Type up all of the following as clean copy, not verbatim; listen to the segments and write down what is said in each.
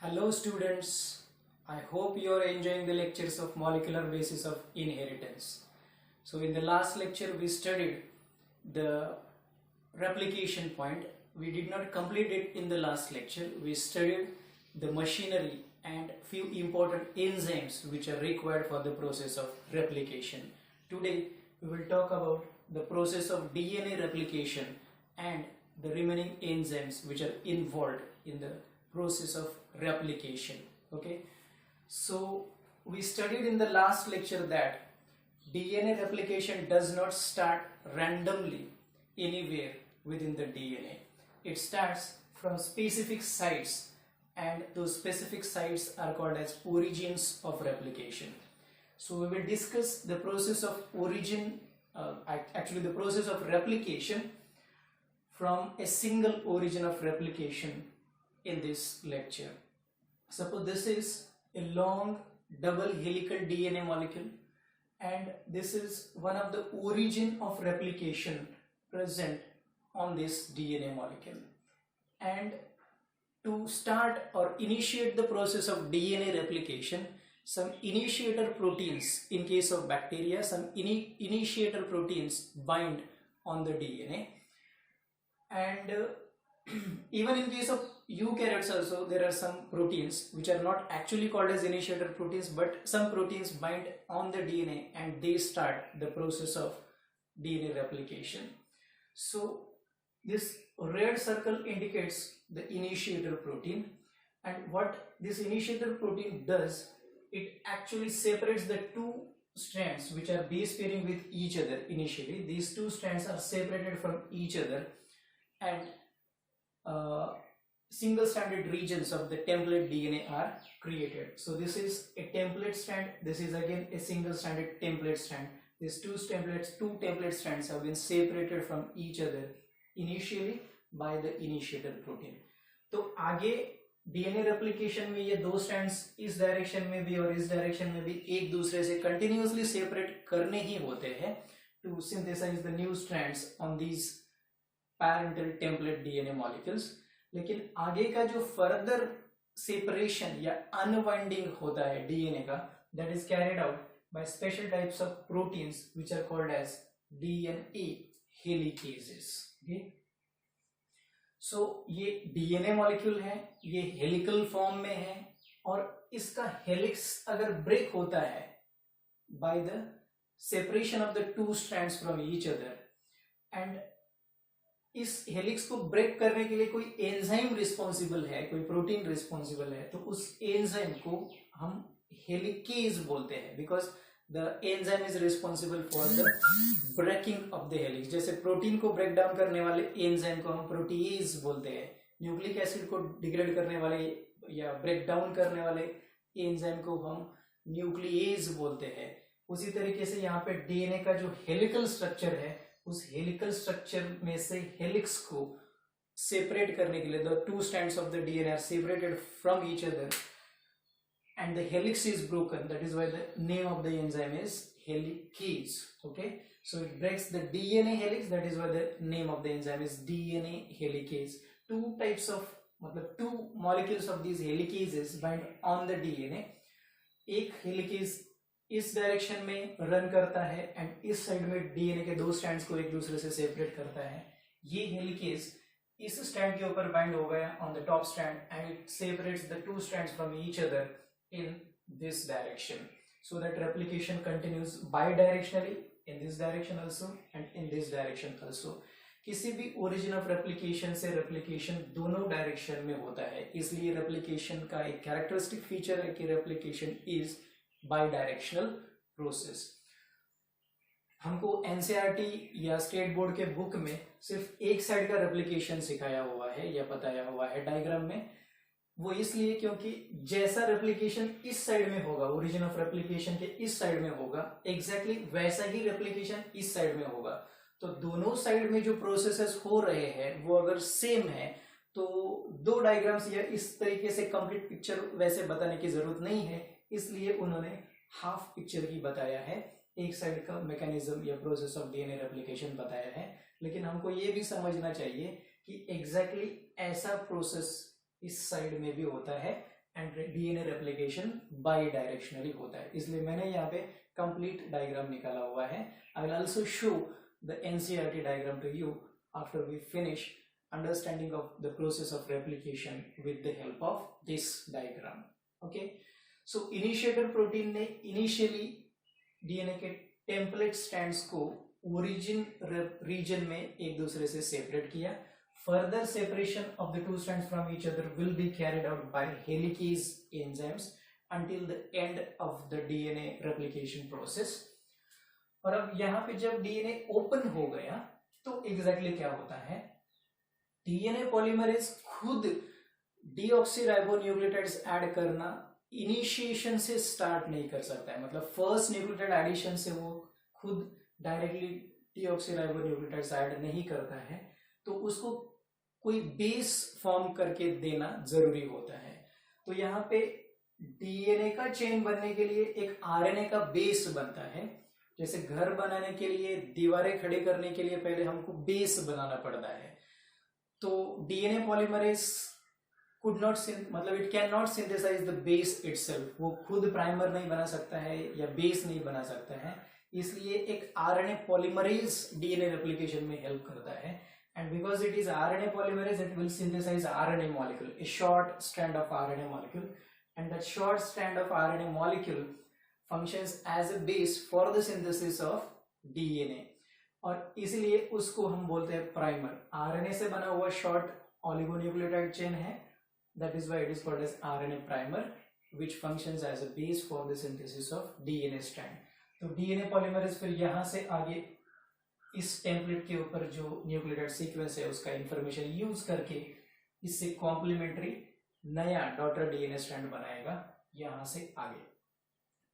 Hello students, I hope you are enjoying the lectures of molecular basis of inheritance. So in the last lecture we studied the replication point. We did not complete it in the last lecture. We studied the machinery and few important enzymes which are required for the process of replication. Today we will talk about the process of DNA replication and the remaining enzymes which are involved in the process of replication. Okay, so we studied in the last lecture that DNA replication does not start randomly anywhere within the DNA. It starts from specific sites, and those specific sites are called as origins of replication. So we will discuss the process of the process of replication from a single origin of replication in this lecture. Suppose this is a long double helical DNA molecule, and this is one of the origin of replication present on this DNA molecule. And to start or initiate the process of DNA replication, some initiator proteins, in case of bacteria, some initiator proteins bind on the DNA. And even in case of eukaryotes also, there are some proteins which are not actually called as initiator proteins, but some proteins bind on the DNA and they start the process of DNA replication. So this red circle indicates the initiator protein, and what this initiator protein does, it actually separates the two strands which are base pairing with each other. Initially these two strands are separated from each other, and single stranded regions of the template DNA are created. So this is a template strand, this is again a single stranded template strand. These two template strands have been separated from each other initially by the initiator protein. तो आगे DNA replication में ये दो strands इस direction में भी और इस डायरेक्शन में भी एक दूसरे से कंटिन्यूअसली सेपरेट करने ही होते हैं to synthesize the new strands on these parental template DNA molecules. लेकिन आगे का जो फर्दर सेपरेशन या अनवाइंडिंग होता है DNA का, that is carried out by special types of proteins which are called as DNA helicases. Okay, so ये DNA molecule है, ये हेलिकल फॉर्म में है, और इसका हेलिक्स अगर ब्रेक होता है by the separation of the two strands from each other, and इस हेलिक्स को ब्रेक करने के लिए कोई एंजाइम रिस्पॉन्सिबल है, कोई प्रोटीन रिस्पॉन्सिबल है, तो उस एंजाइम को हम हेलिकेज बोलते हैं, because the enzyme is responsible for the breaking of the helix. जैसे प्रोटीन को ब्रेक डाउन करने वाले एंजाइम को हम प्रोटीएज बोलते हैं, न्यूक्लिक एसिड को डिग्रेड करने वाले या ब्रेक डाउन करने वाले एंजाइम को हम न्यूक्लिएज बोलते हैं. उसी तरीके से यहाँ पे डीएनए का जो हेलिकल स्ट्रक्चर है, उस हेलिकल स्ट्रक्चर में से हेलिक्स को सेपरेट करने के लिए the two strands of the DNA are separated from each other and the helix is broken. That is why the name of the enzyme is helicase. Okay, so it breaks the DNA helix. That is why the name of the enzyme is DNA helicase. Two types of two molecules of these helicases bind on the DNA. एक helicase इस direction में run करता है and इस side में DNA के दो strands को एक दूसरे से सेपरेट करता है. ये हेलिकेज इस स्ट्रैंड के ऊपर बाइंड हो गया on the top strand, and it separates the two strands from each other in this direction, so that replication continues bidirectionally in this direction also and in this direction also. किसी भी origin of replication से replication दोनों direction में होता है, इसलिए replication का एक characteristic feature है कि replication is bidirectional process. हमको NCERT या स्टेट बोर्ड के बुक में सिर्फ एक साइड का replication सिखाया हुआ है या बताया हुआ है डायग्राम में. वो इसलिए क्योंकि जैसा रेप्लिकेशन इस साइड में होगा, ओरिजिन ऑफ रेप्लिकेशन के इस साइड में होगा, एग्जैक्टली वैसा ही रेप्लिकेशन इस साइड में होगा. तो दोनों साइड में जो प्रोसेसेस हो रहे हैं वो अगर सेम है तो दो डायग्राम्स या इस तरीके से कंप्लीट पिक्चर वैसे बताने की जरूरत नहीं है, इसलिए उन्होंने हाफ पिक्चर ही बताया है, एक साइड का मैकेनिज्म या प्रोसेस ऑफ डीएनए रेप्लिकेशन बताया है. लेकिन हमको ये भी समझना चाहिए कि एग्जैक्टली ऐसा प्रोसेस इस साइड में भी होता है and DNA replication by directionally होता है, इसलिए मैंने यहाँ पे कंप्लीट डायग्राम निकाला हुआ है. I will also show the NCERT diagram to you after we finish understanding of the process of replication with the help of this diagram. Okay, so initiator protein ने initially DNA के template strands को origin region में एक दूसरे से separate किया. Further separation of the two strands from each other will be carried out by helicase enzymes until the end of the DNA replication process. और अब यहाँ पे जब DNA open हो गया तो एग्जैक्टली क्या होता है, डीएनए पॉलीमरेज खुद डीऑक्सीराइबोन्यूक्लियोटाइड्स ऐड करना इनिशिएशन से स्टार्ट नहीं कर सकता है. मतलब फर्स्ट न्यूक्लियोटाइड एडिशन से वो खुद डायरेक्टली डीऑक्सीराइबोन्यूक्लियोटाइड्स ऐड नहीं करता है, तो उसको कोई बेस फॉर्म करके देना जरूरी होता है. तो यहाँ पे डीएनए का चेन बनने के लिए एक आरएनए का बेस बनता है. जैसे घर बनाने के लिए, दीवारें खड़े करने के लिए पहले हमको बेस बनाना पड़ता है. तो डीएनए पॉलीमरेज कुड नॉट मतलब it can not synthesise the base itself. वो खुद प्राइमर नहीं बना सकता है या बेस नहीं बना सकता है, इसलिए एक आरएनए पॉलीमरेज डीएनए रेप्लिकेशन में हेल्प करता है. And because it is RNA polymerase, it will synthesize RNA molecule, a short strand of RNA molecule, and that short strand of RNA molecule functions as a base for the synthesis of DNA. और इसलिए उसको हम बोलते हैं primer. RNA से बना हुआ short oligonucleotide chain है, that is why it is called as RNA primer, which functions as a base for the synthesis of DNA strand. तो DNA polymerase फिर यहाँ से आगे इस टेम्पलेट के ऊपर जो न्यूक्लियोटाइड सीक्वेंस है उसका इंफॉर्मेशन यूज करके इससे कॉम्प्लीमेंट्री नया डॉटर डीएनए स्ट्रैंड बनाएगा यहाँ से आगे.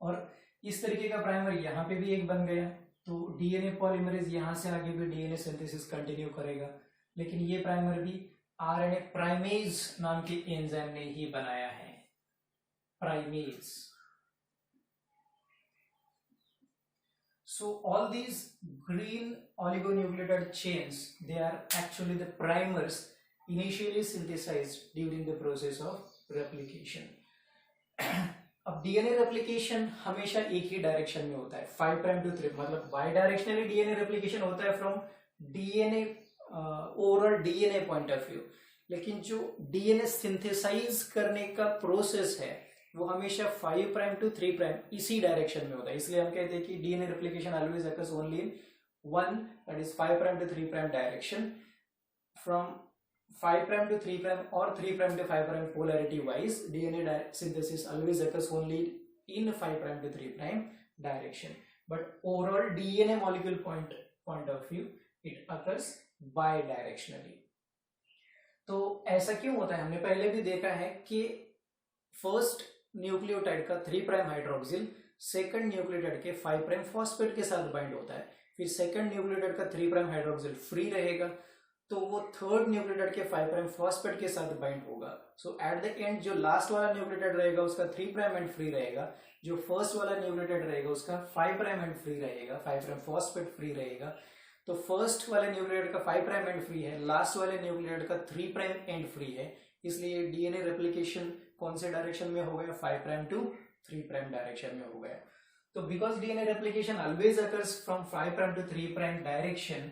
और इस तरीके का प्राइमर यहाँ पे भी एक बन गया, तो डीएनए पॉलीमरेज यहाँ से आगे भी डीएनए सिंथेसिस कंटिन्यू करेगा. लेकिन ये प्राइमर भी आरएनए प्राइमेज नाम के एंजाइम ने ही बनाया है. Primase. So all these green oligonucleotide chains, they are actually the primers initially synthesized during the process of replication. अब डीएनए रेप्लिकेशन हमेशा एक ही डायरेक्शन में होता है, 5 प्राइम टू 3, मतलब बाई डायरेक्शनली डीएनए रेप्लिकेशन होता है from DNA overall DNA point of view. लेकिन जो डीएनए सिंथेसाइज करने का प्रोसेस है वो हमेशा 5 प्राइम टू 3 प्राइम इसी डायरेक्शन में होता है. इसलिए हम कहते हैं कि DNA replication always occurs only in one, that is 5 prime to 3 prime direction. From 5 prime to 3 prime or 3 prime to 5 prime polarity wise, DNA synthesis always occurs only in 5 prime to 3 prime direction. But overall DNA molecule point of view, it occurs bidirectionally. तो ऐसा क्यों होता है? हमने पहले भी देखा है कि फर्स्ट न्यूक्लियोटाइड का 3 प्राइम हाइड्रोक्सिल सेकंड न्यूक्लियोटाइड के 5 प्राइम फॉस्फेट के साथ बाइंड होता है. फिर सेकंड न्यूक्लियोटाइड का 3 प्राइम हाइड्रोक्सिल फ्री रहेगा, तो वो थर्ड न्यूक्लियोटाइड के 5 प्राइम फॉस्फेट के साथ बाइंड होगा. सो एट द एंड जो लास्ट वाला न्यूक्लियोटाइड रहेगा उसका 3 प्राइम एंड फ्री रहेगा, जो फर्स्ट वाला न्यूक्लियोटाइड रहेगा उसका 5 प्राइम एंड फ्री रहेगा, 5 प्राइम फॉस्फेट फ्री रहेगा. तो फर्स्ट वाले न्यूक्लियोटाइड का 5 प्राइम एंड फ्री है, लास्ट वाले न्यूक्लियोटाइड का 3 प्राइम एंड फ्री है. इसलिए डीएनए रेप्लिकेशन कौन से डायरेक्शन में हो गया? 5 प्राइम टू 3 प्राइम डायरेक्शन में हो गया. तो because DNA replication always occurs from 5 prime to 3 prime direction,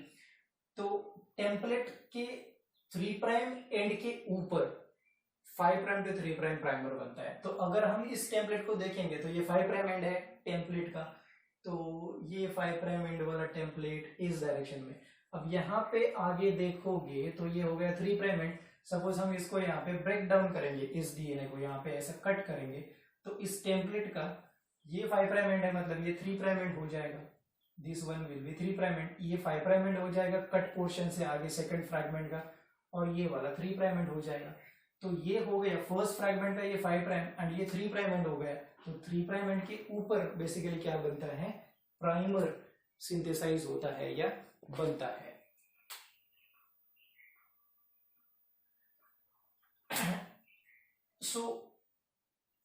तो टेम्पलेट के 3 प्राइम एंड के ऊपर 5 प्राइम टू 3 प्राइम प्राइमर बनता है. तो अगर हम इस टेम्पलेट को देखेंगे तो ये 5 प्राइम एंड है टेम्पलेट का, तो ये 5 प्राइम एंड वाला टेम्पलेट इस डायरेक्शन में. अब यहाँ पे आगे देखोगे तो ये हो गया 3 प्राइम एंड. सपोज हम इसको यहाँ पे ब्रेक डाउन करेंगे, इस डीएनए को यहाँ पे ऐसा कट करेंगे, तो इस टेम्पलेट का ये 5 प्राइम एंड है, मतलब ये 3 प्राइम एंड हो जाएगा. This one will be 3 prime and, ये 5 प्राइम एंड हो जाएगा कट पोर्शन से आगे सेकंड फ्रैगमेंट का, और ये वाला 3 प्राइम एंड हो जाएगा. तो ये हो गया फर्स्ट फ्रैगमेंट का ये 5 प्राइम एंड ये 3 प्राइम एंड हो गया. तो 3 प्राइम एंड के ऊपर बेसिकली क्या बनता है? प्राइमर सिंथेसाइज होता है या बनता है. So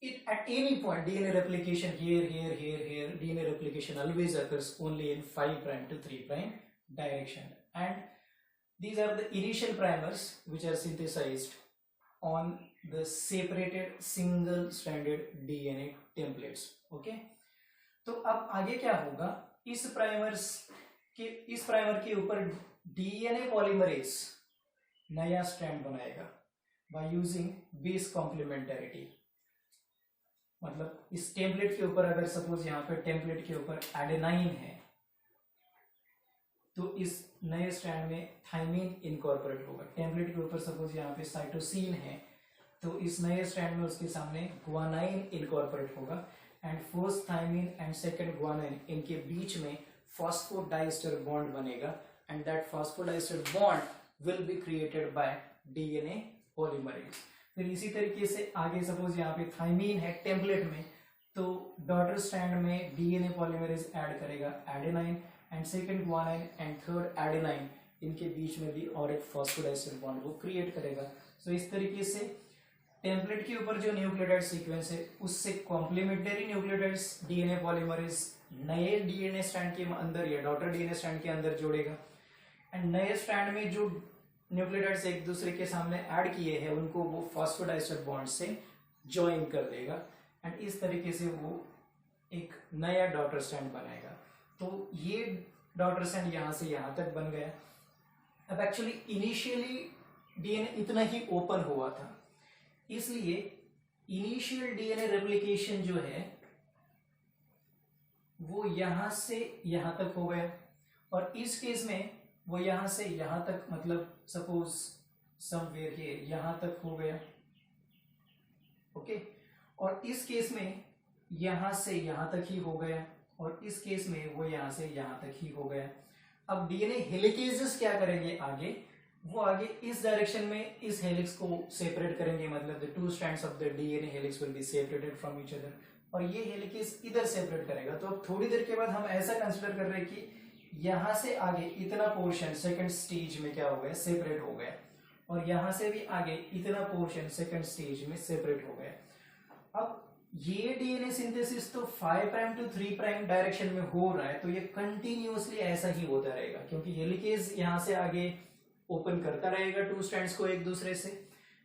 it at any point DNA replication here, DNA replication always occurs only in 5 prime to 3 prime direction, and these are the initial primers which are synthesized on the separated single stranded DNA templates. Okay, तो अब आगे क्या होगा, इस primer के ऊपर DNA polymerase नया strand बनाएगा बाय यूजिंग बेस कॉम्प्लीमेंटरिटी। मतलब इस टेम्पलेट के ऊपर अगर सपोज यहाँ पे टेम्पलेट के ऊपर एडेनाइन है तो इस नए स्ट्रैंड में थाइमीन इनकॉर्पोरेट होगा। टेम्पलेट के ऊपर सपोज यहाँ पे साइटोसिन है तो इस नए स्ट्रैंड में उसके सामने ग्वानाइन इनकॉर्पोरेट होगा and first thymine and second guanine इनके बीच में फॉस्फोडाइस्टर बॉन्ड बनेगा and that phosphodiester bond will be created by DNA polymerase. फिर इसी तरीके से आगे सपोज यहाँ पे थाइमीन है टेम्पलेट में तो डॉटर स्ट्रैंड में डीएनए पॉलीमरेज ऐड करेगा adenine and second guanine and third adenine, इनके बीच में भी और एक फॉस्फोडाइस्टर बॉन्ड वो क्रिएट करेगा। सो इस तरीके से टेम्पलेट के ऊपर जो न्यूक्लियोटाइड सीक्वेंस है उससे कॉम्प्लीमेंटरी न्यूक्लियोटाइड्स डीएनए पॉलीमरेज नए डीएनए स्ट्रैंड के अंदर या डॉटर डीएनए स्ट्रैंड के अंदर जोड़ेगा एंड नए स्ट्रैंड में जो न्यूक्लियोटाइड्स एक दूसरे के सामने ऐड किए हैं उनको वो फॉस्फोडाइस्टर बॉन्ड से ज्वाइन कर देगा एंड इस तरीके से वो एक नया डॉटर स्ट्रैंड बनाएगा। तो ये डॉटर स्ट्रैंड यहां से यहां तक बन गया। अब एक्चुअली इनिशियली डीएनए इतना ही ओपन हुआ था, इसलिए इनिशियल डीएनए रेप्लिकेशन जो है वो यहां से यहां तक हो गया और इस केस में वो यहां से यहां तक, मतलब सपोज समवेयर हियर यहां तक हो गया। ओके, और इस केस में यहां से यहां तक ही हो गया और इस केस में वो यहां से यहां तक ही हो गया। अब डीएनए हेलिकेजेस क्या करेंगे आगे, वो आगे इस डायरेक्शन में इस हेलिक्स को सेपरेट करेंगे, मतलब the two strands of the DNA helix will be separated from each other और ये हेलिकेज इधर सेपरेट करेगा। तो अब थोड़ी देर के बाद हम ऐसा कंसिडर कर रहे हैं कि यहां से आगे इतना पोर्शन सेकंड स्टेज में क्या हो गया, सेपरेट हो गया और यहां से भी आगे इतना पोर्शन सेकंड स्टेज में सेपरेट हो गया। अब ये डीएनए सिंथेसिस तो 5 प्राइम टू 3 प्राइम डायरेक्शन में हो रहा है तो ये कंटिन्यूअसली ऐसा ही होता रहेगा क्योंकि हेलिकेज यहां से आगे ओपन करता रहेगा टू स्ट्रैंड्स को एक दूसरे से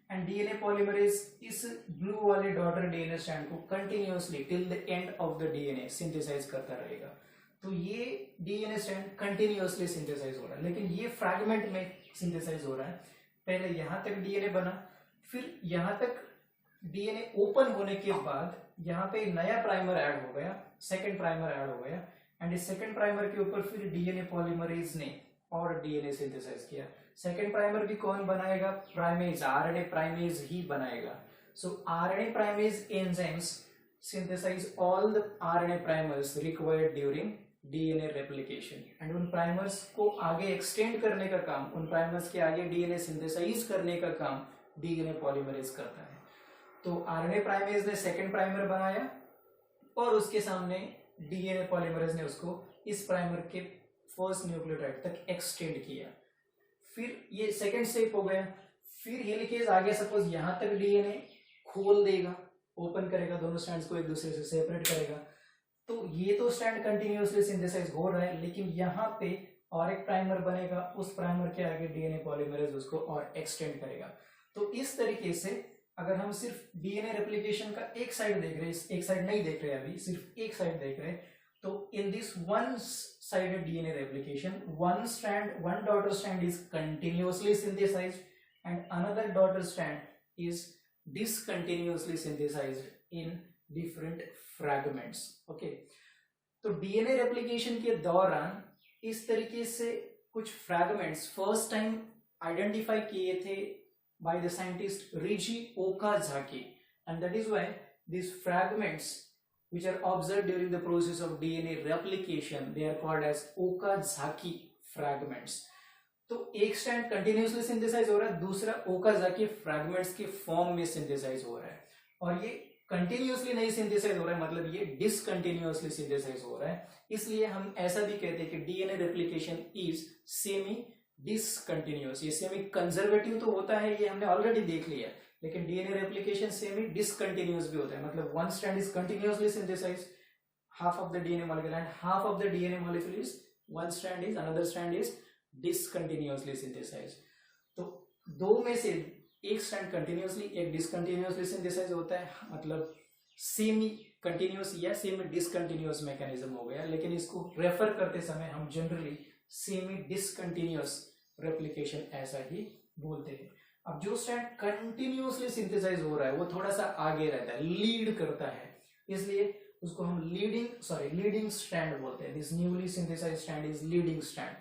एंड डीएनए पॉलीमरेज इस ब्लू वाले डॉटर डीएनए स्ट्रैंड को continuously till the end of the DNA synthesize करता रहेगा। तो ये डीएनए स्ट्रैंड कंटिन्यूअसली सिंथेसाइज हो रहा है, लेकिन ये फ्रैगमेंट में सिंथेसाइज हो रहा है। पहले यहां तक डीएनए बना, फिर यहां तक डीएनए ओपन होने के बाद यहाँ पे नया प्राइमर ऐड हो गया, सेकंड प्राइमर ऐड हो गया एंड इस सेकंड प्राइमर के ऊपर फिर डीएनए पॉलीमरेज ने और डीएनए सिंथेसाइज किया। सेकंड प्राइमर भी कौन बनाएगा, प्राइमेज, आरएनए प्राइमेज ही बनाएगा। So RNA primase enzymes synthesize all the RNA primers required during DNA replication and उन प्राइमर्स को आगे एक्सटेंड करने का काम, उन प्राइमर्स के आगे डीएनए सिंथेसाइज करने का काम डीएनए पॉलीमरेज करता है। तो आरएनए प्राइमेज ने सेकंड प्राइमर बनाया और उसके सामने डीएनए पॉलीमरेज ने उसको इस प्राइमर के फर्स्ट न्यूक्लियोटाइड तक एक्सटेंड किया। फिर ये सेकंड स्टेप हो गया। फिर हेलिकेज आगे सपोज यहां तक डीएनए खोल देगा, ओपन करेगा, दोनों स्ट्रैंड्स को एक दूसरे से सेपरेट करेगा। तो ये तो स्ट्रैंड कंटिन्यूअसली सिंथेसाइज हो रहा है, लेकिन यहाँ पे और एक प्राइमर बनेगा, उस प्राइमर के आगे डीएनए पॉलीमरेज उसको और एक्सटेंड करेगा। तो इस तरीके से अगर हम सिर्फ डीएनए रेप्लिकेशन का एक साइड देख रहे हैं, एक साइड नहीं देख रहे अभी, सिर्फ एक साइड देख रहे हैं, तो in this one sided DNA replication one strand, one daughter strand is continuously synthesized and another daughter strand is discontinuously synthesized in different fragments. Okay, तो डीएनए रेप्लिकेशन के दौरान इस तरीके से कुछ फ्रैगमेंट्स फर्स्ट टाइम आइडेंटिफाई किए थे by the scientist Riji Okazaki, and that is why these fragments which are observed during the process of DNA replication, they are called as Okazaki fragments. तो एक स्ट्रैंड कंटिन्यूअसली सिंथेसाइज हो रहा है, दूसरा Okazaki fragments के form में synthesise हो रहा है और ये कंटिन्यूअसली नहीं सिंथेसाइज हो रहा है, मतलब ये डिसकंटिन्यूअसली सिंथेसाइज हो रहा है। इसलिए हम ऐसा भी कहते हैं कि DNA replication is semi discontinuous. ये सेमी कंजर्वेटिव तो होता है, ये हमने ऑलरेडी देख लिया, लेकिन डीएनए रेप्लिकेशन सेमी डिसकंटिन्यूअस भी होता है, मतलब one strand is continuously synthesize, half of the DNA molecule and half of the DNA molecule is one strand is, another strand is discontinuously synthesize. तो दो में से एक स्ट्रैंड कंटिन्यूसली एक डिसकंटिन्यूसली सिंथेसाइज होता है, मतलब सेमी कंटिन्यूस या सेमी डिसकंटिन्यूस मैकेनिज्म हो गया, लेकिन इसको रेफर करते समय हम जनरली सेमी डिसकंटिन्यूस रेप्लिकेशन ऐसा ही बोलते हैं। अब जो स्ट्रैंड कंटिन्यूसली सिंथेसाइज हो रहा है वो थोड़ा सा आगे रहता है, लीड करता है, इसलिए उसको हम लीडिंग स्ट्रैंड बोलते हैं। This newly synthesized strand is leading strand,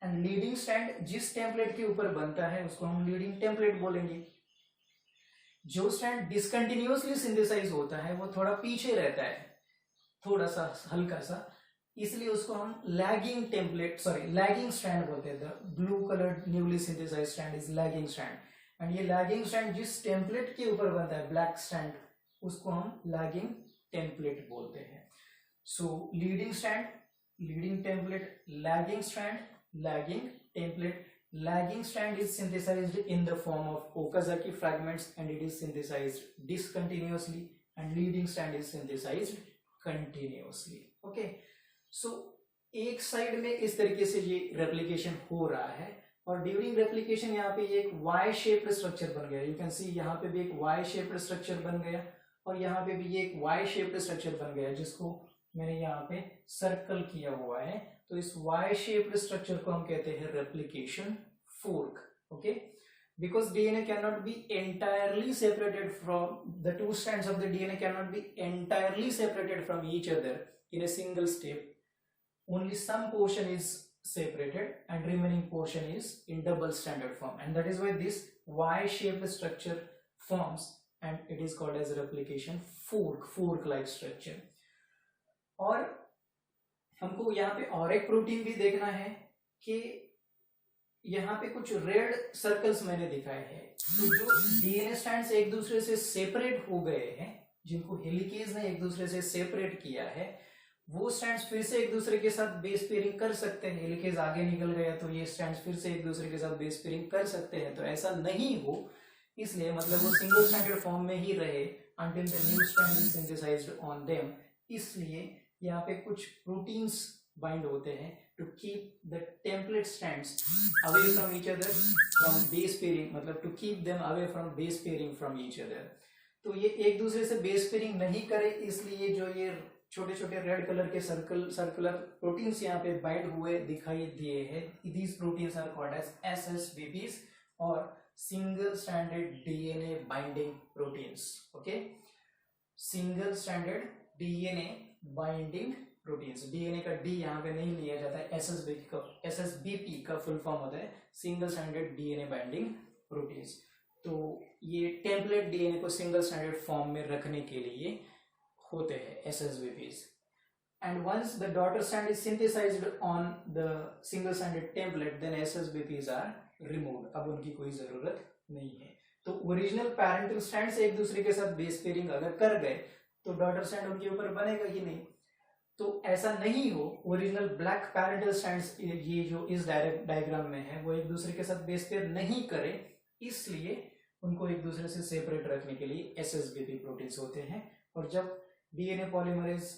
and leading strand जिस टेम्पलेट के ऊपर बनता है उसको हम लीडिंग टेम्पलेट बोलेंगे। जो स्ट्रैंड डिसकंटिन्यूसली सिंथेसाइज होता है वो थोड़ा पीछे रहता है, थोड़ा सा हल्का सा, इसलिए उसको हम लैगिंग स्ट्रैंड बोलते हैं। The blue coloured newly synthesized strand is lagging strand, and ये लैगिंग स्ट्रैंड जिस टेम्पलेट के ऊपर बनता है ब्लैक स्ट्रैंड, उसको हम लैगिंग टेम्पलेट बोलते हैं। So leading strand, leading template, lagging strand, lagging template. Lagging strand is synthesized in the form of Okazaki fragments and it is synthesized discontinuously, and leading strand is synthesized continuously. Okay, so एक side में इस तरीके से ये replication हो रहा है, और ड्यूरिंग रेप्लिकेशन यहाँ पे एक वाई शेप्ड स्ट्रक्चर बन गया। यू कैन सी यहाँ पे भी एक वाई शेप्ड स्ट्रक्चर बन गया, और यहाँ पे भी ये एक वाई शेप्ड स्ट्रक्चर बन गया, जिसको मैंने यहाँ पे सर्कल किया हुआ है। तो इस वाई शेप्ड स्ट्रक्चर को हम कहते हैं replication fork. Okay, because DNA cannot be entirely separated from the two strands of the DNA cannot be entirely separated from each other in a single step. Only some portion is separated and remaining portion is in double stranded form, and that is why this Y-shaped structure forms, and it is called as replication fork like structure. और हमको यहाँ पे और एक protein भी देखना है कि यहाँ पे कुछ रेड सर्कल्स मैंने दिखाए हैं। तो जो डीएनए स्ट्रैंड्स एक दूसरे से सेपरेट हो गए हैं, जिनको हेलिकेज ने एक दूसरे से सेपरेट किया है, वो स्ट्रैंड्स फिर से एक दूसरे के साथ बेस पेयरिंग कर सकते हैं। हेलिकेज आगे निकल गया तो ये स्ट्रैंड्स फिर से एक दूसरे के साथ बेस पेयरिंग कर सकते हैं। तो ऐसा नहीं हो, इसलिए मतलब वो सिंगल स्ट्रैंडेड फॉर्म में ही रहे until the new strand is synthesized on them। इसलिए यहाँ पे कुछ प्रोटीन्स बाइंड होते हैं to keep the template strands away from each other from base pairing, मतलब to keep them away from base pairing from each other। तो ये एक दूसरे से बेस पेयरिंग नहीं करे, इसलिए जो ये छोटे छोटे रेड कलर के सर्कुलर प्रोटीन्स यहाँ पे बाइंड हुए दिखाई दिए हैं, these proteins are called as SSBPs और single stranded DNA binding proteins। okay, single stranded DNA binding proteins. DNA का डी यहाँ पे नहीं लिया जाता है, एसएसबीपी का फुल फॉर्म होता है single stranded DNA binding proteins. तो ये टेम्पलेट डीएनए को सिंगल स्ट्रैंडेड फॉर्म में रखने के लिए होते हैं SSBPs. And once the daughter strand is synthesized on the single stranded template, then SSBPs are removed. अब उनकी कोई जरूरत नहीं है। तो ओरिजिनल पैरेंटल स्ट्रैंड से एक दूसरे के साथ बेस पेयरिंग अगर कर गए तो डॉटर स्ट्रैंड उनके ऊपर बनेगा कि नहीं। तो ऐसा नहीं हो, ओरिजिनल ब्लैक पैरेंटल स्ट्रैंड्स ये जो इस डायग्राम में है वो एक दूसरे के साथ बेस पेयर नहीं करे, इसलिए उनको एक दूसरे से सेपरेट रखने के लिए एसएसबीपी प्रोटीन्स होते हैं। और जब डीएनए पॉलीमरेज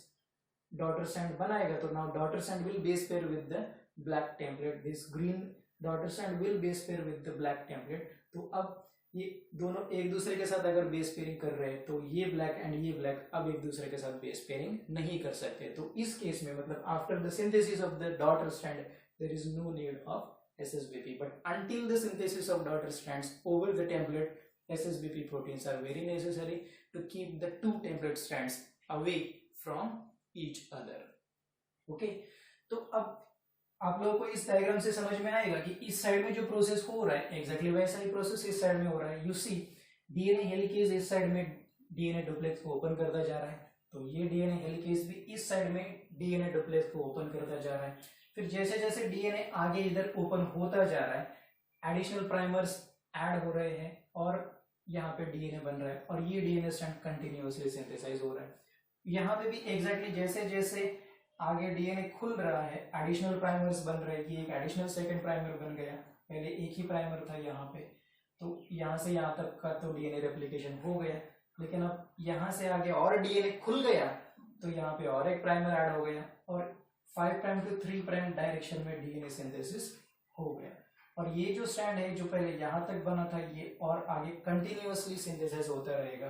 डॉटर स्ट्रैंड बनाएगा तो now daughter strand will base pair with the black template, this green daughter strand will base pair with the black template. तो अब ये दोनों एक दूसरे के साथ अगर बेस पेयरिंग कर रहे हैं तो ये ब्लैक एंड ये ब्लैक अब एक दूसरे के साथ बेस पेयरिंग नहीं कर सकते। तो इस केस में मतलब after the synthesis of the daughter strand there is no need of SSBP, but until the synthesis of daughter strands over the template SSBP proteins are very necessary to keep the two template strands away from each other. Okay, तो अब आप लोगों को इस diagram से समझ में आएगा कि इस साइड में जो प्रोसेस हो रहा है एग्जैक्टली वैसा ही प्रोसेस इस साइड में हो रहा है। यू सी डीएनए हेलिकेज इस साइड में डीएनए डुप्लेक्स को ओपन करता जा रहा है, तो ये डीएनए हेलिकेज भी इस साइड में डीएनए डुप्लेक्स को ओपन करता जा रहा है। फिर जैसे जैसे डीएनए आगे इधर ओपन होता जा रहा है, एडिशनल प्राइमर्स ऐड हो रहे हैं और यहाँ पे डीएनए बन रहा है, और ये डीएनए स्ट्रैंड कंटिन्यूअसली सिंथेसाइज हो रहा है। यहाँ पे भी एग्जैक्टली जैसे जैसे आगे डीएनए खुल रहा है, एडिशनल प्राइमर्स बन रहे हैं। एक एडिशनल सेकंड प्राइमर बन गया, पहले एक ही प्राइमर था यहाँ पे, तो यहाँ से यहाँ तक का तो डीएनए रेप्लिकेशन हो गया। लेकिन अब यहाँ से आगे और डीएनए खुल गया तो यहाँ पे और एक प्राइमर ऐड हो गया और 5' to 3' डायरेक्शन में डीएनए सिंथेसिस हो गया। और ये जो स्ट्रैंड है जो पहले यहाँ तक बना था ये और आगे कंटिन्यूअसली सिंथेसाइज होता रहेगा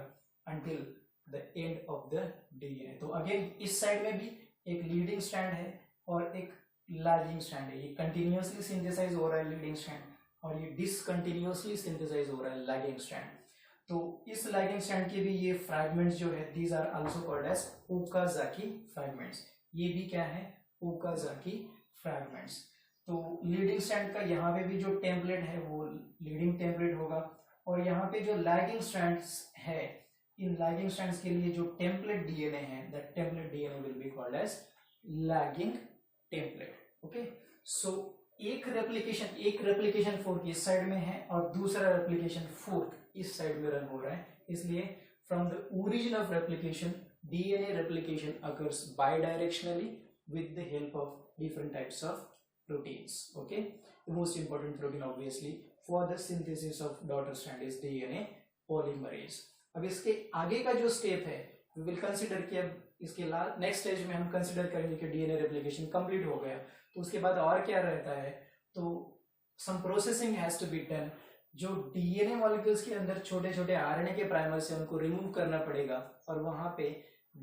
until the end of the DNA. तो अगेन इस साइड में भी एक लीडिंग स्ट्रैंड है और एक लैगिंग स्ट्रैंड है। ये कंटिन्यूअसली सिंथेसाइज हो रहा है लीडिंग स्ट्रैंड और ये डिसकंटिन्यूअसली सिंथेसाइज हो रहा है लैगिंग स्ट्रैंड। तो इस लैगिंग स्ट्रैंड के भी ये फ्रैगमेंट्स जो है these are also called as Okazaki fragments. ये भी क्या है, ओकाजाकी फ्रैगमेंट्स। तो लीडिंग स्ट्रैंड का यहाँ पे भी जो टेम्पलेट है वो लीडिंग टेम्पलेट होगा और यहाँ पे जो लैगिंग स्ट्रैंड्स है इन लैगिंग स्ट्रैंड्स के लिए जो टेम्पलेट डीएनए है that template DNA will be called as lagging template. Okay, so एक रेप्लिकेशन फोर्क इस साइड में है और दूसरा रेप्लिकेशन फोर्क इस साइड में रन हो रहा है। इसलिए from the origin of replication DNA replication occurs bidirectionally with the help of different types of proteins. Okay, the most important protein obviously for the synthesis of daughter strand is DNA polymerase. अब इसके आगे का जो step है we will consider कि अब इसके next stage में हम कंसिडर करेंगे कि डीएनए रेप्लिकेशन कंप्लीट हो गया तो उसके बाद और क्या रहता है, तो some processing has to be done। जो डीएनए मॉलिक्यूल्स के अंदर छोटे छोटे आरएनए के प्राइमर से उनको रिमूव करना पड़ेगा और वहां पे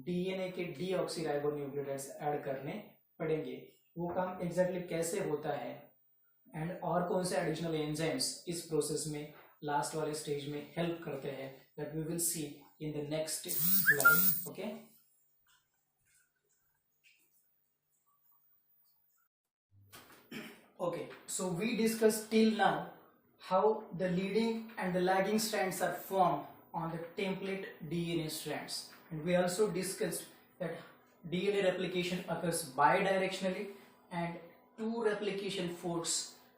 डीएनए के डीऑक्सीराइबोन्यूक्लियोटाइड्स ऐड करने पड़ेंगे। वो काम एग्जैक्टली कैसे होता है एंड और कौन से एडिशनल एंजाइम्स इस प्रोसेस में लास्ट वाले स्टेज में हेल्प करते हैं that we will see in the next slide. Okay, okay, so we discussed till now how the leading and the lagging strands are formed on the template DNA strands, and we also discussed that DNA replication occurs bidirectionally and two replication forks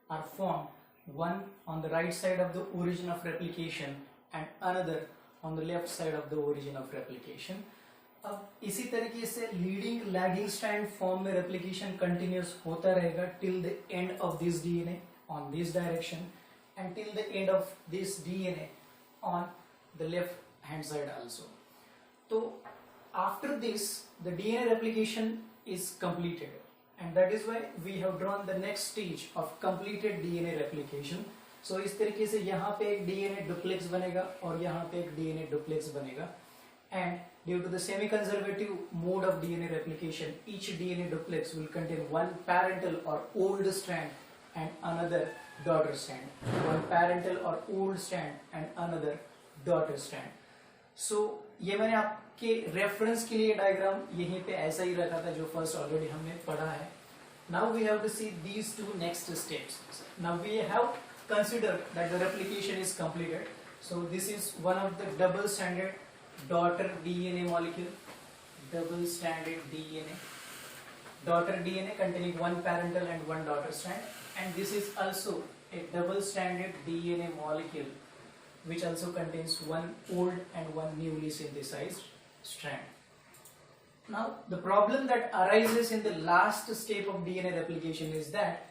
are formed, one on the right side of the origin of replication and another on the left side of the origin of replication. अब इसी तरीके से leading lagging strand form में replication continuous होता रहेगा till the end of this DNA on this direction and till the end of this DNA on the left hand side also. तो after this the DNA replication is completed and that is why we have drawn the next stage of completed DNA replication. So इस तरीके से यहाँ पे एक DNA duplex बनेगा और यहाँ पे एक DNA duplex बनेगा and due to the semi-conservative mode of DNA replication, each DNA duplex will contain one parental or old strand and another daughter strand, one parental or old strand and another daughter strand. So ये मैंने आपके reference के लिए diagram यहीं पे ऐसा ही रखा था जो फर्स्ट ऑलरेडी हमने पढ़ा है। Now we have to see these two next steps. Now we have considered that the replication is completed. So this is one of the double-stranded daughter DNA molecule, double-stranded DNA, daughter DNA containing one parental and one daughter strand, and this is also a double-stranded DNA molecule which also contains one old and one newly synthesized strand. Now the problem that arises in the last step of DNA replication is that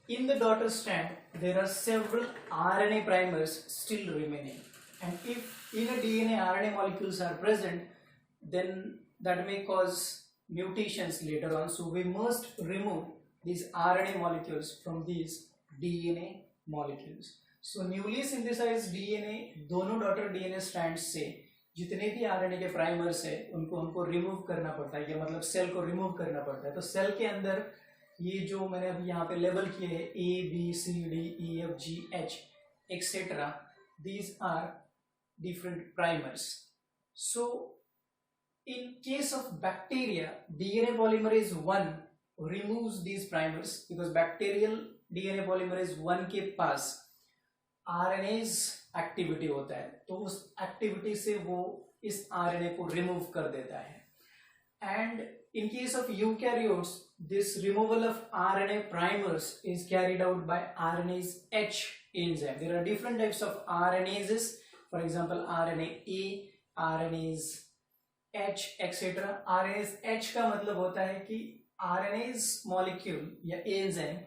in the daughter strand there are several RNA primers still remaining, and if in a DNA RNA molecules are present then that may cause mutations later on, so we must remove these RNA molecules from these DNA molecules. So newly synthesize DNA दोनों daughter DNA strands से जितने भी RNA के primers है उनको remove करना पड़ता है, या मतलब सेल को रिमूव करना पड़ता है। तो सेल के अंदर ये जो मैंने अभी यहाँ पे लेबल किए हैं A B C D E F G H etcetera, these are different primers. So in case of bacteria DNA polymerase 1 removes these primers because bacterial DNA polymerase 1 के पास आरएनएज एक्टिविटी होता है, तो उस एक्टिविटी से वो इस आरएनए को remove कर देता है। And in case of eukaryotes this removal of RNA primers is carried out by RNase H enzyme. There are different types of RNases, for example RNA A, RNase H etcetera. RNase H का मतलब होता है कि RNase molecule या enzyme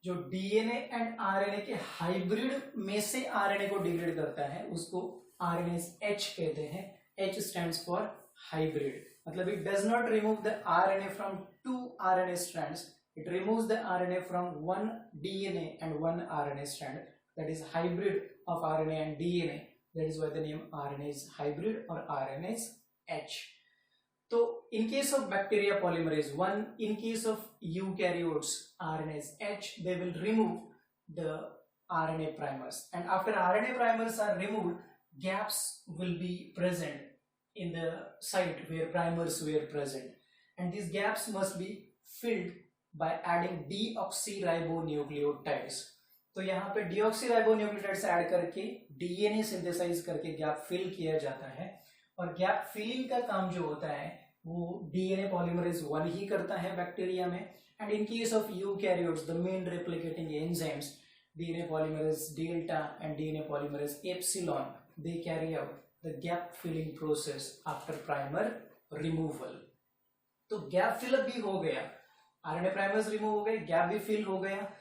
जो DNA and RNA के hybrid में से आरएनए को डिग्रेड करता है उसको आरएनएज एच कहते हैं। एच स्टैंड्स फॉर हाइब्रिड, मतलब it does not remove the RNA from two RNA strands, It removes the RNA from one DNA and one RNA strand, that is hybrid of RNA and DNA. That is why the name RNA is hybrid or RNA is H. So in case of bacteria polymerase 1, in case of eukaryotes RNA is H, they will remove the RNA primers, and after RNA primers are removed, gaps will be present in the site where primers were present, and these gaps must be filled by adding deoxyribonucleotides. तो यहाँ पे deoxyribonucleotides add करके DNA synthesise करके gap fill किया जाता है, और gap filling का काम जो होता है वो DNA polymerase 1 ही करता है बैक्टीरिया में. And in case of eukaryotes the main replicating enzymes DNA polymerase delta and DNA polymerase epsilon, they carry out the gap filling process after primer removal. तो गैप फिल भी हो गया, RNA primers remove हो गए, gap भी fill हो गया.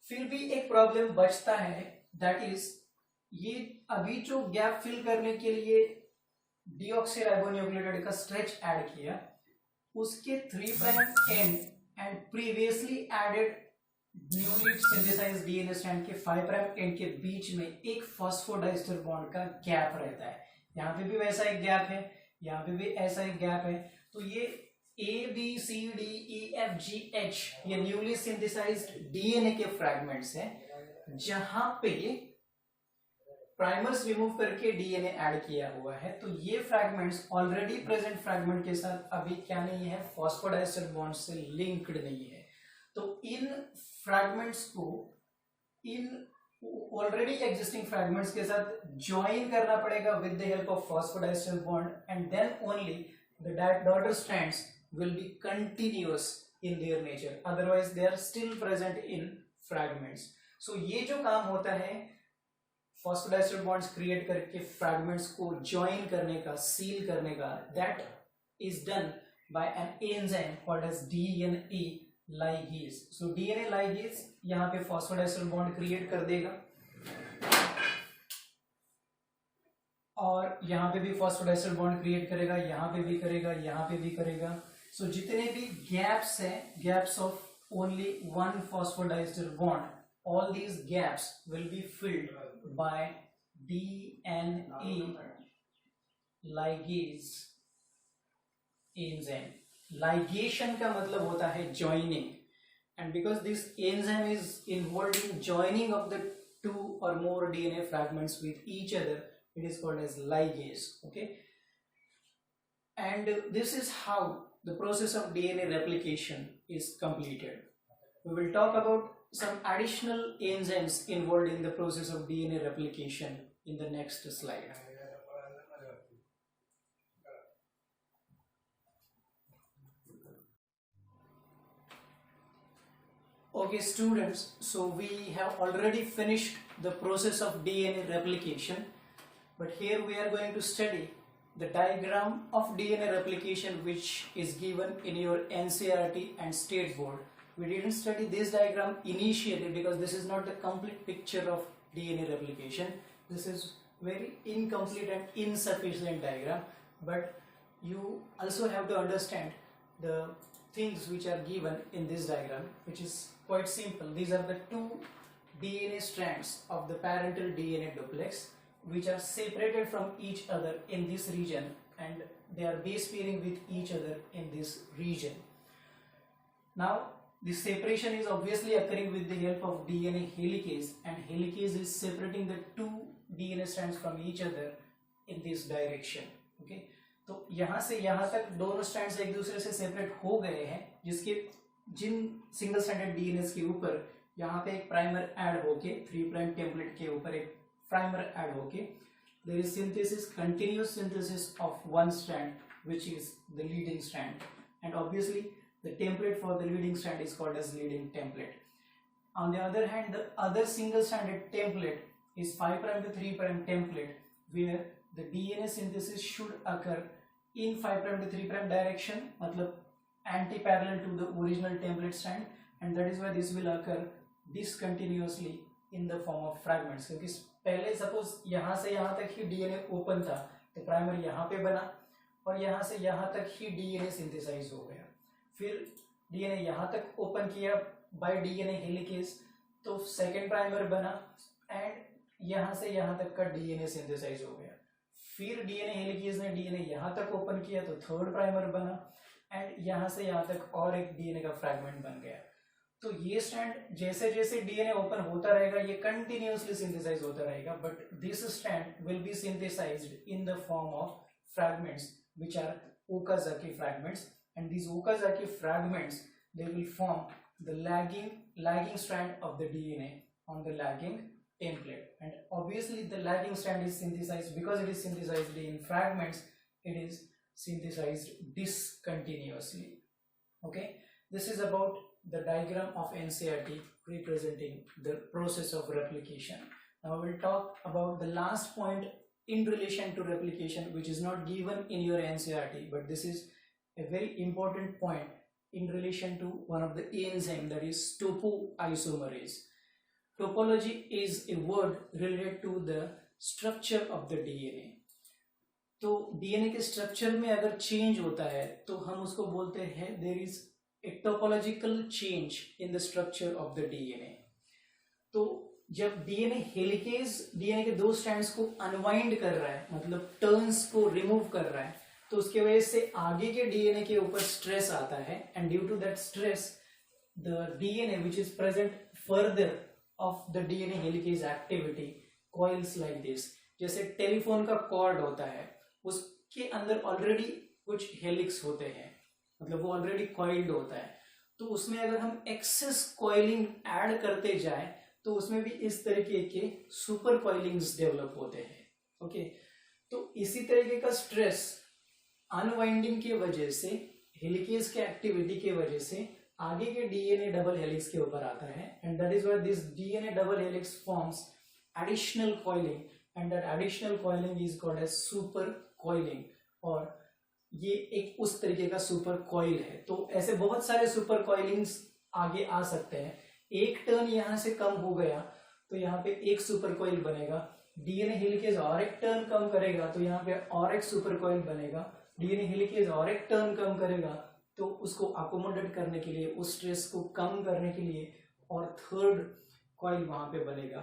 फिर भी एक प्रॉब्लम बचता है, दैट इज ये अभी जो गैप फिल करने के लिए डीऑक्सीराइबोन्यूक्लियोटाइड का स्ट्रेच ऐड किया, उसके 3' end and previously added newly synthesized DNA strand के 5' एंड के बीच में एक फॉस्फोडाइस्टर बॉन्ड का गैप रहता है. यहाँ पे भी वैसा एक गैप है, यहाँ पे भी ऐसा एक गैप है. तो ये ABCDEFGH ये न्यूली सिंथेसाइज्ड डीएनए के फ्रैगमेंट्स हैं, जहां पे प्राइमर्स रिमूव करके डीएनए ऐड किया हुआ है. तो ये फ्रैगमेंट्स ऑलरेडी प्रेजेंट फ्रैगमेंट के साथ अभी क्या नहीं है, फॉस्फोडाइस्टर बॉन्ड से लिंक्ड नहीं है. तो इन फ्रैगमेंट्स को इन ऑलरेडी एग्जिस्टिंग फ्रैगमेंट्स के साथ ज्वाइन करना पड़ेगा with the help of phosphodiester bond, and then only the daughter strands will be continuous in their nature, otherwise they are still present in fragments. So ये जो काम होता है phosphodiester bonds create करके फ्रैगमेंट्स को join करने का, seal करने का, that is done by an enzyme called as DNA ligase. So DNA ligase यहाँ पे फॉस्फोडाइस्टर बॉन्ड क्रिएट कर देगा, और यहाँ पे भी फॉस्फोडाइस्टर बॉन्ड क्रिएट करेगा, यहाँ पे भी करेगा, यहाँ पे भी करेगा. सो जितने भी गैप्स हैं, gaps of only one phosphodiester bond, all these gaps will be filled by DNA ligase enzyme. Ligation का मतलब होता है joining, and because this enzyme is involved in joining of the two or more DNA fragments with each other, it is called as ligase. Okay, and this is how the process of DNA replication is completed. We will talk about some additional enzymes involved in the process of DNA replication in the next slide. Okay students, so we have already finished the process of DNA replication, but here we are going to study the diagram of DNA replication which is given in your NCERT and State Board. We didn't study this diagram initially because this is not the complete picture of DNA replication. This is very incomplete and insufficient diagram, but you also have to understand the things which are given in this diagram, which is quite simple. These are the two DNA strands of the parental DNA duplex which are separated from each other in this region, and they are base pairing with each other in this region. Now this separation is obviously occurring with the help of DNA helicase, and helicase is separating the two DNA strands from each other in this direction. Okay, तो यहाँ से यहाँ तक दोनों strands एक दूसरे से separate हो गए हैं, जिसके जिन सिंगल स्ट्रैंडेड डीएनए के ऊपर यहाँ पे एक प्राइमर ऐड होके 3' टेम्पलेट के ऊपर एक प्राइमर ऐड होके there is synthesis, continuous synthesis of one strand which is the leading strand, and obviously the template for the leading strand is called as leading template. On the other hand, the other single stranded template is 5' to 3' template, where the DNA synthesis should occur in 5' to 3' direction, मतलब anti-parallel to the original template strand, and that is why this will occur discontinuously in the form of fragments. क्योंकि पहले suppose यहाँ से यहाँ तक ही DNA open था, तो primer यहाँ पे बना और यहाँ से यहाँ तक ही डीएनए सिंथेसाइज हो गया. फिर डीएनए यहाँ तक ओपन किया बाय डीएनए हेलिकेज, तो सेकेंड प्राइमर बना एंड यहाँ से यहाँ तक का डीएनए सिंथेसाइज हो गया। फिर डीएनए हेलिकेज ने डीएनए यहाँ तक ओपन किया तो थर्ड प्राइमर बना एंड यहाँ से यहाँ तक और एक डीएनए का फ्रैगमेंट बन गया। तो ये स्ट्रैंड जैसे जैसे डीएनए ओपन होता रहेगा ये कंटिन्यूअसली सिंथेसाइज होता रहेगा, but this strand will be synthesized in the form of fragments which are Okazaki fragments, and these Okazaki fragments they will form the lagging strand of the DNA on the lagging template, and obviously the lagging strand is synthesized because it is synthesized in fragments, it is synthesized discontinuously. Okay, this is about the diagram of NCERT representing the process of replication. Now we'll talk about the last point in relation to replication, which is not given in your NCERT, but this is a very important point in relation to one of the enzyme, that is topoisomerase. Topology is a word related to the structure of the DNA. तो DNA के structure में अगर change होता है तो हम उसको बोलते हैं there is a topological change in the structure of the DNA. तो जब डीएनए हेलिकेज डीएनए के दो स्ट्रैंड्स को अनवाइंड कर रहा है, मतलब टर्न्स को रिमूव कर रहा है, तो उसके वजह से आगे के डीएनए के ऊपर स्ट्रेस आता है and due to that stress the DNA which is present further of the DNA helicase activity coils like this. जैसे टेलीफोन का कॉर्ड होता है, उसके अंदर ऑलरेडी कुछ हेलिक्स होते हैं, मतलब वो ऑलरेडी कॉइल्ड होता है, तो उसमें अगर हम एक्सेस कॉइलिंग ऐड करते जाए तो उसमें भी इस तरीके के सुपर कॉइलिंग्स डेवलप होते हैं। ओके, तो इसी तरीके का स्ट्रेस अनवाइंडिंग की वजह से, हेलिकेज के एक्टिविटी की वजह से आगे के डीएनए डबल हेलिक्स के ऊपर आता है and that is why this DNA double helix forms additional coiling and that additional coiling is called as super coiling, और ये एक उस तरीके का सुपर कॉइल है। तो ऐसे बहुत सारे सुपर कॉइलिंग्स आगे आ सकते हैं। एक टर्न यहां से कम हो गया तो यहाँ पे एक सुपर कॉइल बनेगा, डीएनए हेलिकेज और एक टर्न कम करेगा तो यहाँ पे और एक सुपर कॉइल बनेगा, डीएनए हेलिकेज और एक टर्न कम करेगा तो उसको अकोमोडेट करने के लिए, उस स्ट्रेस को कम करने के लिए और थर्ड कॉइल वहां पे बनेगा।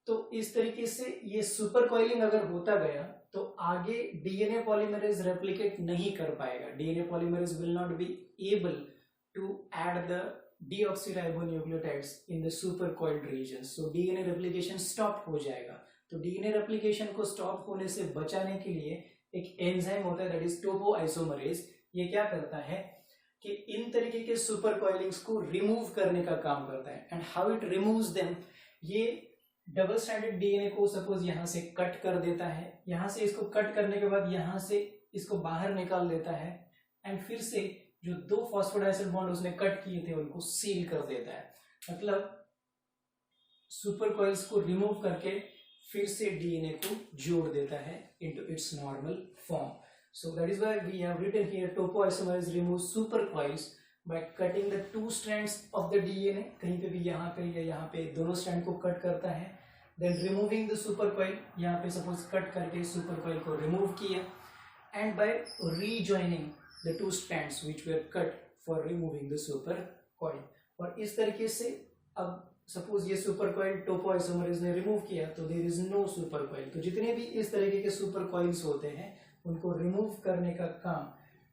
तो इस तरीके से ये सुपर कॉइलिंग अगर होता गया तो आगे डीएनए पॉलीमरेज रेप्लिकेट नहीं कर पाएगा, DNA polymerase will not be able to add the deoxyribonucleotides in the supercoiled regions, so DNA replication stop हो जाएगा। तो DNA replication को stop होने से बचाने के लिए एक एंजाइम होता है, that is topoisomerase। ये क्या करता है कि इन तरीके के सुपर कॉइलिंग्स को रिमूव करने का काम करता है। And how it removes them, ये डबल स्ट्रैंडेड डीएनए को सपोज यहाँ से कट कर देता है, यहाँ से इसको कट करने के बाद यहाँ से इसको बाहर निकाल देता है एंड फिर से जो दो फॉस्फोडाइसिल बॉन्ड उसने कट किए थे उनको सील कर देता है, मतलब सुपर कॉइल्स को रिमूव करके फिर से डीएनए को जोड़ देता है into its normal form. So that is why we have written here topoisomerase remove super coils by cutting the two strands of the DNA, कहीं पे भी यहाँ पे या यहाँ पे दोनों स्ट्रैंड को कट करता है, then removing the super coil, यहाँ पे सपोज कट करके सुपर कॉइल को रिमूव किया and by rejoining the two strands which were cut for removing the super coil। और इस तरीके से अब सपोज ये सुपर कॉइल टोपोआइसोमरेज ने रिमूव किया तो there is no super coil. तो जितने भी इस तरीके के सुपर कॉइल्स होते हैं उनको रिमूव करने का काम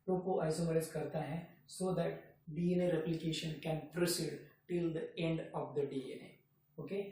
टोपोआइसोमरेज करता है, so that DNA replication can proceed till the end of the DNA. Okay,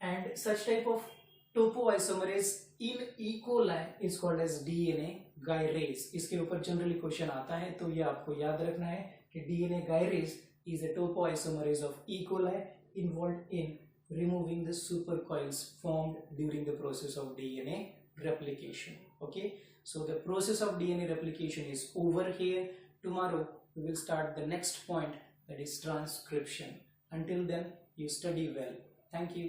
and such type of topoisomerase in E coli is called as DNA gyrase. इसके ऊपर जनरली क्वेश्चन आता है तो ये आपको याद रखना है कि DNA gyrase is a topoisomerase of E coli involved in removing the supercoils formed during the process of DNA replication. Okay, so the process of DNA replication is over here. Tomorrow we will start the next point, that is transcription. Until then, you study well. Thank you.